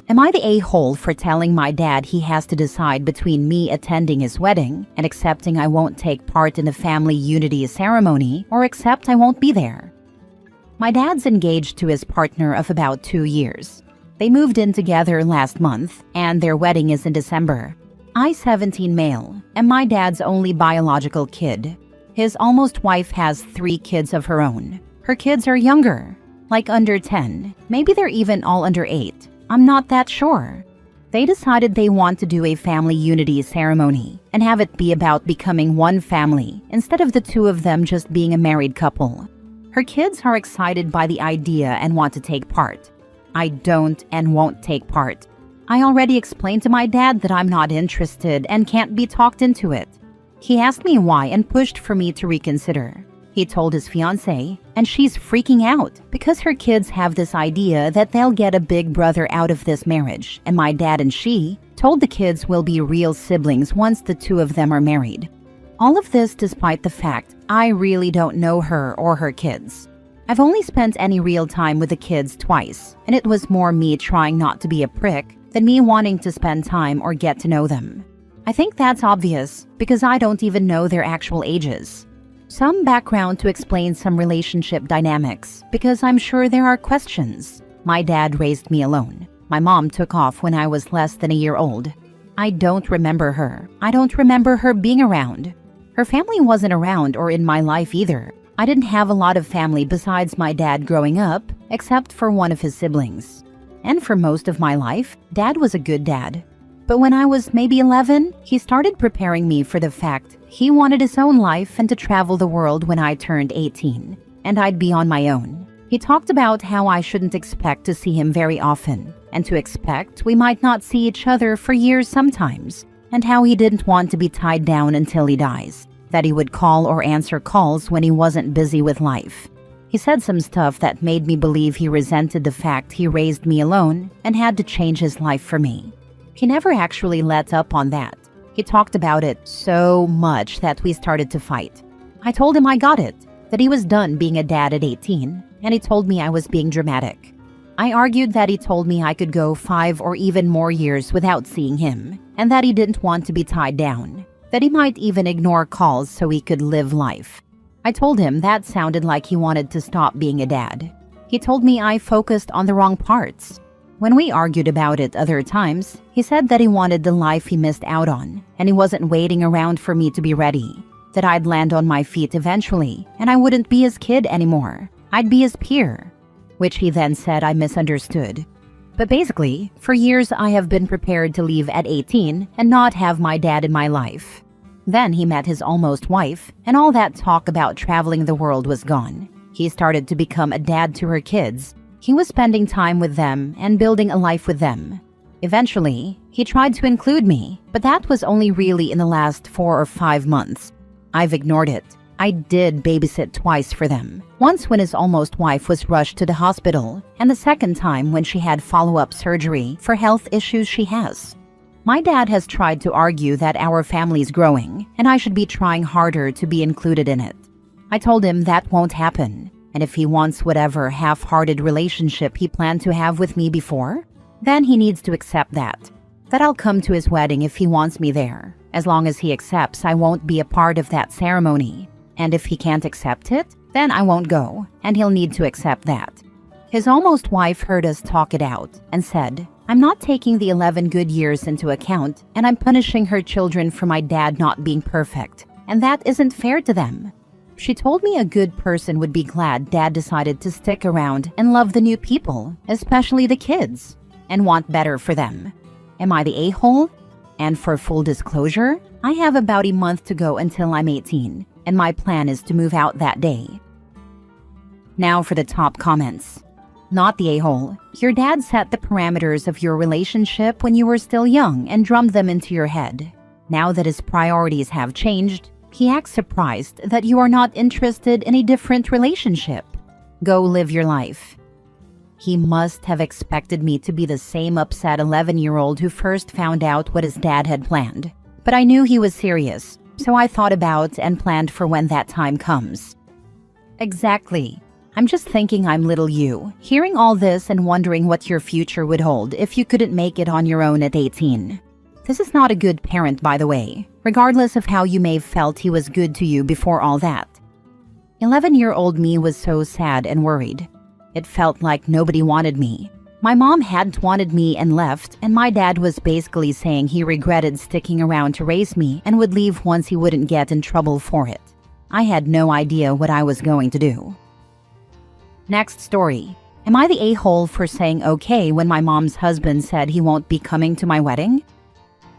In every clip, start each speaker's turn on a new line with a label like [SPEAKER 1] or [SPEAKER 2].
[SPEAKER 1] Am I the a-hole for telling my dad he has to decide between me attending his wedding and accepting I won't take part in the family unity ceremony, or accept I won't be there? My dad's engaged to his partner of about 2 years. They moved in together last month, and their wedding is in December. I, 17 male, am my dad's only biological kid. His almost wife has 3 kids of her own. Her kids are younger, like under 10. Maybe they're even all under 8. I'm not that sure. They decided they want to do a family unity ceremony and have it be about becoming one family instead of the 2 of them just being a married couple. Her kids are excited by the idea and want to take part. I don't and won't take part. I already explained to my dad that I'm not interested and can't be talked into it. He asked me why and pushed for me to reconsider. He told his fiancée, and she's freaking out because her kids have this idea that they'll get a big brother out of this marriage, and my dad and she told the kids will be real siblings once the 2 of them are married. All of this despite the fact I really don't know her or her kids. I've only spent any real time with the kids twice, and it was more me trying not to be a prick than me wanting to spend time or get to know them. I think that's obvious because I don't even know their actual ages. Some background to explain some relationship dynamics, because I'm sure there are questions. My dad raised me alone. My mom took off when I was less than a year old. I don't remember her. I don't remember her being around. Her family wasn't around or in my life either. I didn't have a lot of family besides my dad growing up, except for one of his siblings. And for most of my life, Dad was a good dad. But when I was maybe 11, he started preparing me for the fact he wanted his own life and to travel the world when I turned 18, and I'd be on my own. He talked about how I shouldn't expect to see him very often, and to expect we might not see each other for years sometimes, and how he didn't want to be tied down until he dies, that he would call or answer calls when he wasn't busy with life. He said some stuff that made me believe he resented the fact he raised me alone and had to change his life for me. He never actually let up on that. He talked about it so much that we started to fight. I told him I got it, that he was done being a dad at 18, and he told me I was being dramatic. I argued that he told me I could go 5 or even more years without seeing him, and that he didn't want to be tied down, that he might even ignore calls so he could live life. I told him that sounded like he wanted to stop being a dad. He told me I focused on the wrong parts. When we argued about it other times, he said that he wanted the life he missed out on, and he wasn't waiting around for me to be ready, that I'd land on my feet eventually, and I wouldn't be his kid anymore. I'd be his peer, which he then said I misunderstood. But basically, for years I have been prepared to leave at 18 and not have my dad in my life. Then he met his almost wife, and all that talk about traveling the world was gone. He started to become a dad to her kids. He was spending time with them and building a life with them. Eventually, he tried to include me, but that was only really in the last 4 or 5 months. I've ignored it. I did babysit twice for them. Once when his almost wife was rushed to the hospital, and the second time when she had follow-up surgery for health issues she has. My dad has tried to argue that our family's growing, and I should be trying harder to be included in it. I told him that won't happen. And if he wants whatever half-hearted relationship he planned to have with me before, then he needs to accept that. That I'll come to his wedding if he wants me there. As long as he accepts I won't be a part of that ceremony. And if he can't accept it, then I won't go, and he'll need to accept that. His almost wife heard us talk it out and said, I'm not taking the 11 good years into account, and I'm punishing her children for my dad not being perfect, and that isn't fair to them. She told me a good person would be glad Dad decided to stick around and love the new people, especially the kids, and want better for them. Am I the a-hole? And for full disclosure, I have about a month to go until I'm 18, and my plan is to move out that day. Now for the top comments. Not the a-hole. Your dad set the parameters of your relationship when you were still young and drummed them into your head. Now that his priorities have changed, he acts surprised that you are not interested in a different relationship. Go live your life. He must have expected me to be the same upset 11-year-old who first found out what his dad had planned. But I knew he was serious, so I thought about and planned for when that time comes. Exactly. I'm just thinking I'm little you, hearing all this and wondering what your future would hold if you couldn't make it on your own at 18. This is not a good parent, by the way, regardless of how you may have felt he was good to you before all that. 11-year-old me was so sad and worried. It felt like nobody wanted me. My mom hadn't wanted me and left, and my dad was basically saying he regretted sticking around to raise me and would leave once he wouldn't get in trouble for it. I had no idea what I was going to do. Next story. Am I the a-hole for saying okay when my mom's husband said he won't be coming to my wedding?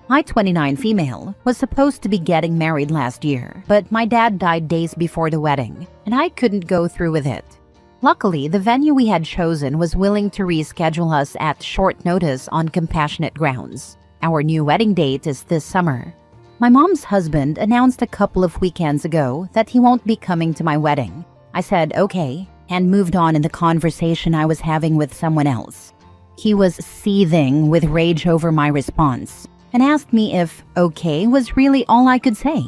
[SPEAKER 1] My 29 female was supposed to be getting married last year, but my dad died days before the wedding, and I couldn't go through with it. Luckily, the venue we had chosen was willing to reschedule us at short notice on compassionate grounds. Our new wedding date is this summer. My mom's husband announced a couple of weekends ago that he won't be coming to my wedding. I said okay, and moved on in the conversation I was having with someone else. He was seething with rage over my response, and asked me if okay was really all I could say.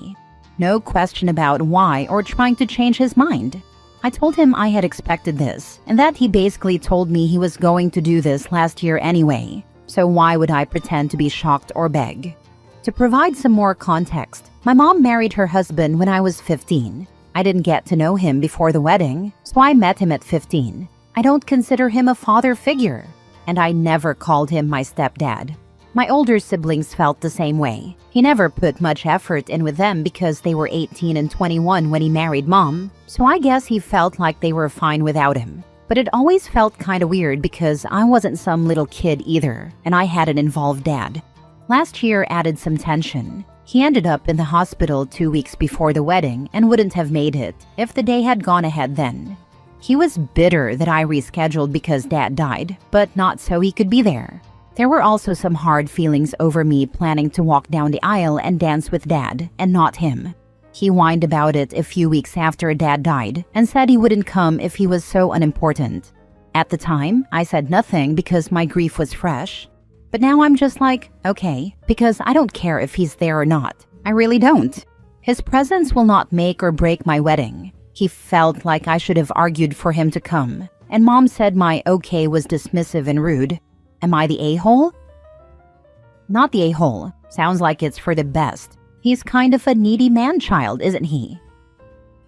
[SPEAKER 1] No question about why or trying to change his mind. I told him I had expected this, and that he basically told me he was going to do this last year anyway, so why would I pretend to be shocked or beg? To provide some more context, my mom married her husband when I was 15. I didn't get to know him before the wedding, so I met him at 15. I don't consider him a father figure, and I never called him my stepdad. My older siblings felt the same way. He never put much effort in with them because they were 18 and 21 when he married mom, so I guess he felt like they were fine without him. But it always felt kinda weird because I wasn't some little kid either, and I had an involved dad. Last year added some tension. He ended up in the hospital 2 weeks before the wedding and wouldn't have made it if the day had gone ahead then. He was bitter that I rescheduled because dad died, but not so he could be there. There were also some hard feelings over me planning to walk down the aisle and dance with dad, and not him. He whined about it a few weeks after dad died and said he wouldn't come if he was so unimportant. At the time, I said nothing because my grief was fresh. But now I'm just like, okay, because I don't care if he's there or not. I really don't. His presence will not make or break my wedding. He felt like I should have argued for him to come, and mom said my okay was dismissive and rude. Am I the a-hole? Not the a-hole. Sounds like it's for the best. He's kind of a needy man-child, isn't he?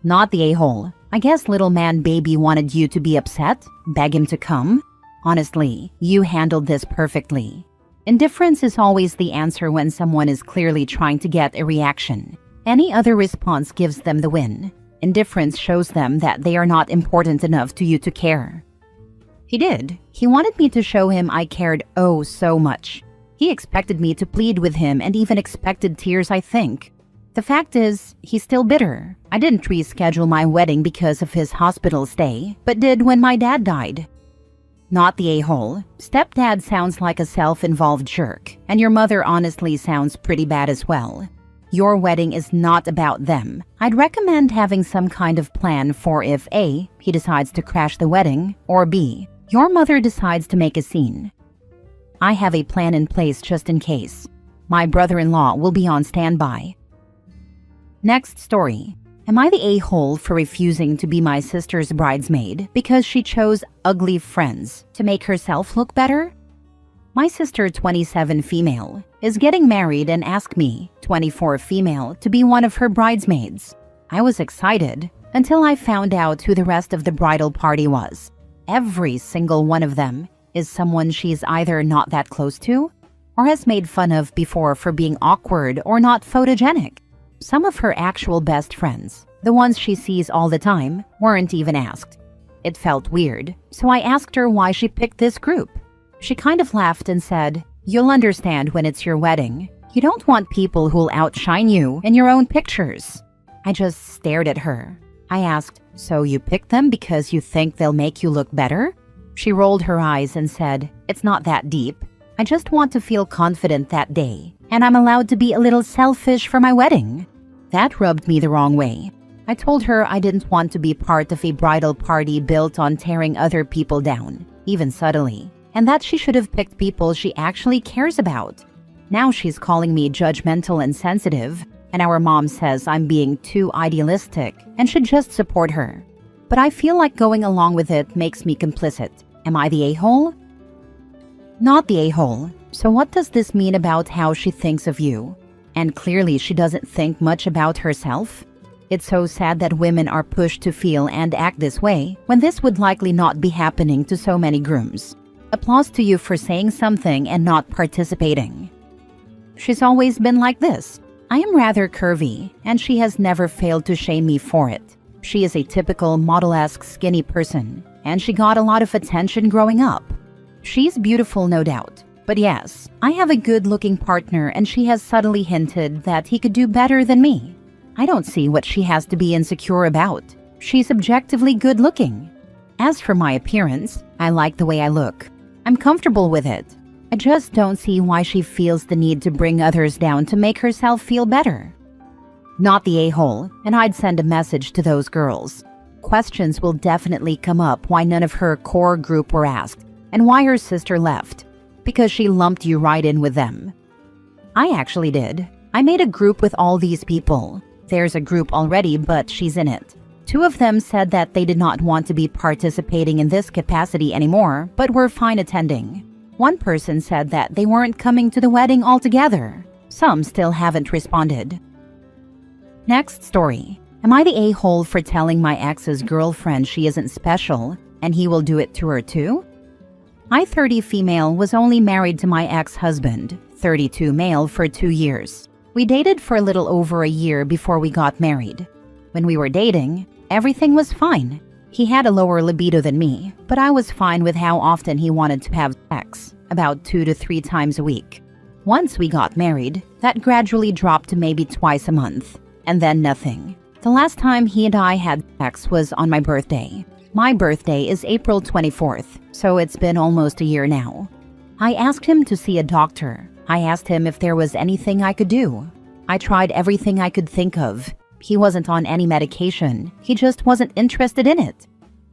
[SPEAKER 1] Not the a-hole. I guess little man baby wanted you to be upset? Beg him to come? Honestly, you handled this perfectly. Indifference is always the answer when someone is clearly trying to get a reaction. Any other response gives them the win. Indifference shows them that they are not important enough to you to care. He did. He wanted me to show him I cared oh so much. He expected me to plead with him and even expected tears, I think. The fact is, he's still bitter. I didn't reschedule my wedding because of his hospital stay, but did when my dad died. Not the a-hole. Stepdad sounds like a self-involved jerk, and your mother honestly sounds pretty bad as well. Your wedding is not about them. I'd recommend having some kind of plan for if A, he decides to crash the wedding, or B, your mother decides to make a scene. I have a plan in place just in case. My brother-in-law will be on standby. Next story. Am I the a-hole for refusing to be my sister's bridesmaid because she chose ugly friends to make herself look better? My sister, 27 female, is getting married and asked me, 24 female, to be one of her bridesmaids. I was excited until I found out who the rest of the bridal party was. Every single one of them is someone she's either not that close to or has made fun of before for being awkward or not photogenic. Some of her actual best friends, the ones she sees all the time, weren't even asked. It felt weird, so I asked her why she picked this group. She kind of laughed and said, "You'll understand when it's your wedding. You don't want people who'll outshine you in your own pictures." I just stared at her. I asked, "So you picked them because you think they'll make you look better?" She rolled her eyes and said, "It's not that deep. I just want to feel confident that day, and I'm allowed to be a little selfish for my wedding." That rubbed me the wrong way. I told her I didn't want to be part of a bridal party built on tearing other people down, even subtly, and that she should have picked people she actually cares about. Now she's calling me judgmental and sensitive, and our mom says I'm being too idealistic and should just support her. but I feel like going along with it makes me complicit. Am I the a-hole? Not the a-hole. So what does this mean about how she thinks of you? And clearly she doesn't think much about herself. It's so sad that women are pushed to feel and act this way when this would likely not be happening to so many grooms. Applause to you for saying something and not participating. She's always been like this. I am rather curvy, and she has never failed to shame me for it. She is a typical model-esque skinny person, and she got a lot of attention growing up. She's beautiful, no doubt. But yes, I have a good-looking partner, and she has subtly hinted that he could do better than me. I don't see what she has to be insecure about. She's objectively good-looking. As for my appearance, I like the way I look. I'm comfortable with it. I just don't see why she feels the need to bring others down to make herself feel better. Not the a-hole, and I'd send a message to those girls. Questions will definitely come up why none of her core group were asked, and why her sister left. Because she lumped you right in with them. I actually did. I made a group with all these people. There's a group already, but she's in it. 2 of them said that they did not want to be participating in this capacity anymore, but were fine attending. 1 person said that they weren't coming to the wedding altogether. Some still haven't responded. Next story. Am I the a-hole for telling my ex's girlfriend she isn't special, and he will do it to her too? I, 30 female, was only married to my ex-husband, 32 male, for 2 years. We dated for a little over a year before we got married. When we were dating, everything was fine. He had a lower libido than me, but I was fine with how often he wanted to have sex, about 2 to 3 times a week. Once we got married, that gradually dropped to maybe twice a month, and then nothing. The last time he and I had sex was on my birthday. My birthday is April 24th, so it's been almost a year now. I asked him to see a doctor. I asked him if there was anything I could do. I tried everything I could think of. He wasn't on any medication. He just wasn't interested in it.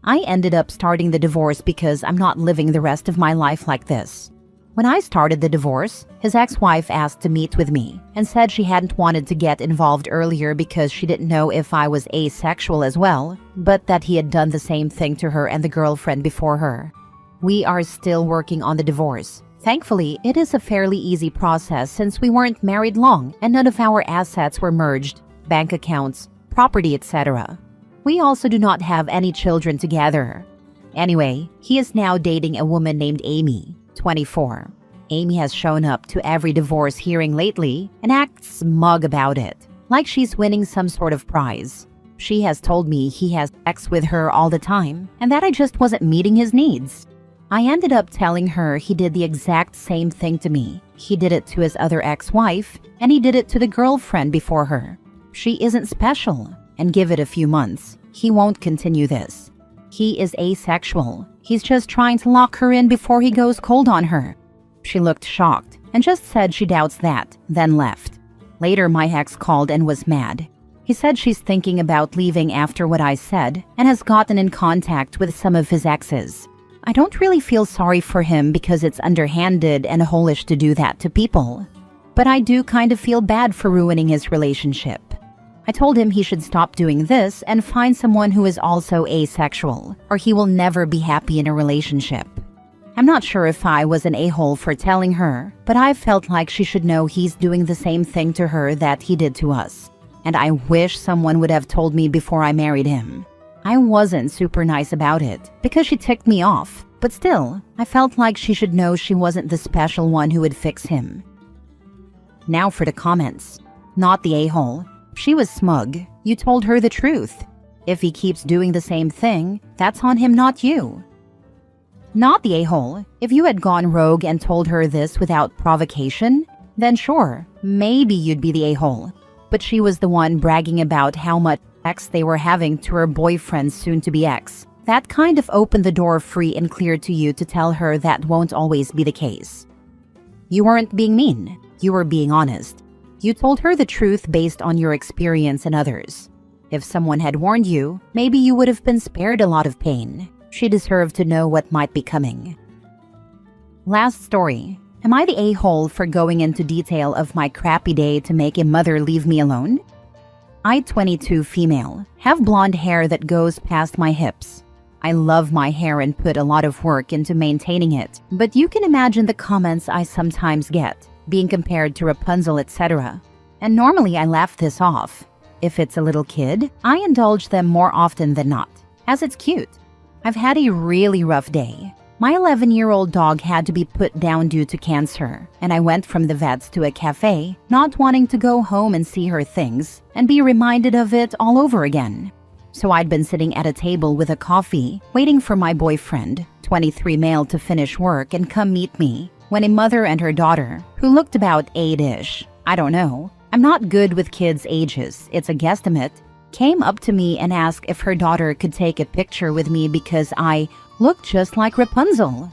[SPEAKER 1] I ended up starting the divorce because I'm not living the rest of my life like this. When I started the divorce, his ex-wife asked to meet with me and said she hadn't wanted to get involved earlier because she didn't know if I was asexual as well, but that he had done the same thing to her and the girlfriend before her. We are still working on the divorce. Thankfully, it is a fairly easy process since we weren't married long and none of our assets were merged, bank accounts, property, etc. We also do not have any children together. Anyway, he is now dating a woman named Amy, 24. Amy has shown up to every divorce hearing lately and acts smug about it, like she's winning some sort of prize. She has told me he has sex with her all the time and that I just wasn't meeting his needs. I ended up telling her he did the exact same thing to me. He did it to his other ex-wife, and he did it to the girlfriend before her. She isn't special, and give it a few months. He won't continue this. He is asexual. He's just trying to lock her in before he goes cold on her. She looked shocked and just said she doubts that, then left. Later, my ex called and was mad. He said she's thinking about leaving after what I said and has gotten in contact with some of his exes. I don't really feel sorry for him because it's underhanded and holish to do that to people. But I do kind of feel bad for ruining his relationship. I told him he should stop doing this and find someone who is also asexual, or he will never be happy in a relationship. I'm not sure if I was an a-hole for telling her, but I felt like she should know he's doing the same thing to her that he did to us. And I wish someone would have told me before I married him. I wasn't super nice about it, because she ticked me off, but still, I felt like she should know she wasn't the special one who would fix him. Now for the comments. Not the a-hole. She was smug. You told her the truth. If he keeps doing the same thing, that's on him, not you. Not the a-hole. If you had gone rogue and told her this without provocation, then sure, maybe you'd be the a-hole. But she was the one bragging about how much sex they were having to her boyfriend's soon-to-be ex. That kind of opened the door free and clear to you to tell her that won't always be the case. You weren't being mean. You were being honest. You told her the truth based on your experience and others. If someone had warned you, maybe you would have been spared a lot of pain. She deserved to know what might be coming. Last story. Am I the a-hole for going into detail of my crappy day to make a mother leave me alone? I, 22, female, have blonde hair that goes past my hips. I love my hair and put a lot of work into maintaining it, but you can imagine the comments I sometimes get, being compared to Rapunzel, etc. And normally I laugh this off. If it's a little kid, I indulge them more often than not, as it's cute. I've had a really rough day. My 11-year-old dog had to be put down due to cancer, and I went from the vets to a cafe, not wanting to go home and see her things and be reminded of it all over again. So I'd been sitting at a table with a coffee, waiting for my boyfriend, 23 male, to finish work and come meet me, when a mother and her daughter, who looked about 8-ish, I don't know, I'm not good with kids' ages, it's a guesstimate, came up to me and asked if her daughter could take a picture with me because I looked just like Rapunzel.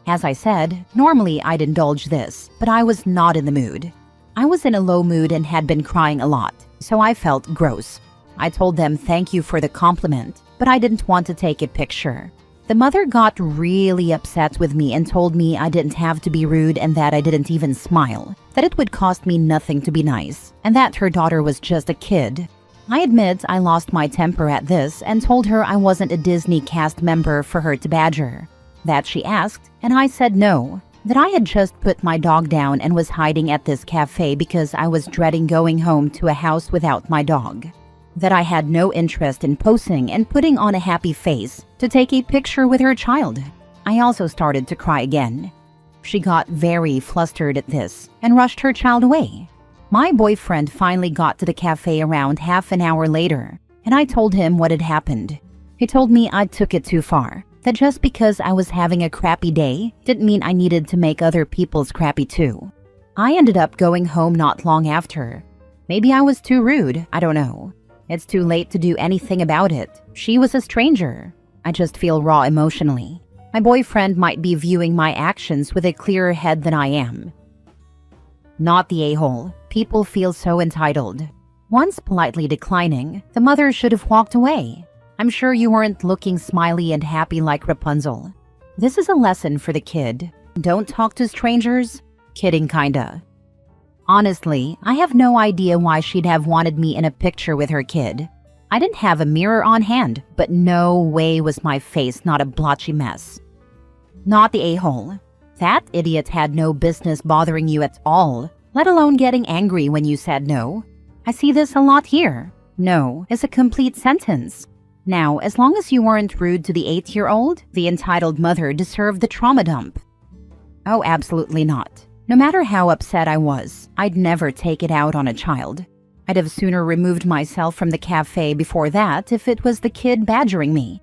[SPEAKER 1] As I said, normally I'd indulge this, but I was not in the mood. I was in a low mood and had been crying a lot, so I felt gross. I told them thank you for the compliment, but I didn't want to take a picture. The mother got really upset with me and told me I didn't have to be rude and that I didn't even smile, that it would cost me nothing to be nice, and that her daughter was just a kid. I admit I lost my temper at this and told her I wasn't a Disney cast member for her to badger. That she asked, and I said no, that I had just put my dog down and was hiding at this cafe because I was dreading going home to a house without my dog. That I had no interest in posing and putting on a happy face to take a picture with her child. I also started to cry again. She got very flustered at this and rushed her child away. My boyfriend finally got to the cafe around half an hour later, and I told him what had happened. He told me I took it too far, that just because I was having a crappy day didn't mean I needed to make other people's crappy too. I ended up going home not long after. Maybe I was too rude, I don't know. It's too late to do anything about it. She was a stranger. I just feel raw emotionally. My boyfriend might be viewing my actions with a clearer head than I am. Not the a-hole. People feel so entitled. Once politely declining, the mother should have walked away. I'm sure you weren't looking smiley and happy like Rapunzel. This is a lesson for the kid. Don't talk to strangers? Kidding kinda. Honestly, I have no idea why she'd have wanted me in a picture with her kid. I didn't have a mirror on hand, but no way was my face not a blotchy mess. Not the a-hole. That idiot had no business bothering you at all, let alone getting angry when you said no. I see this a lot here. No is a complete sentence. Now, as long as you weren't rude to the 8-year-old, the entitled mother deserved the trauma dump. Oh, absolutely not. No matter how upset I was, I'd never take it out on a child. I'd have sooner removed myself from the cafe before that if it was the kid badgering me.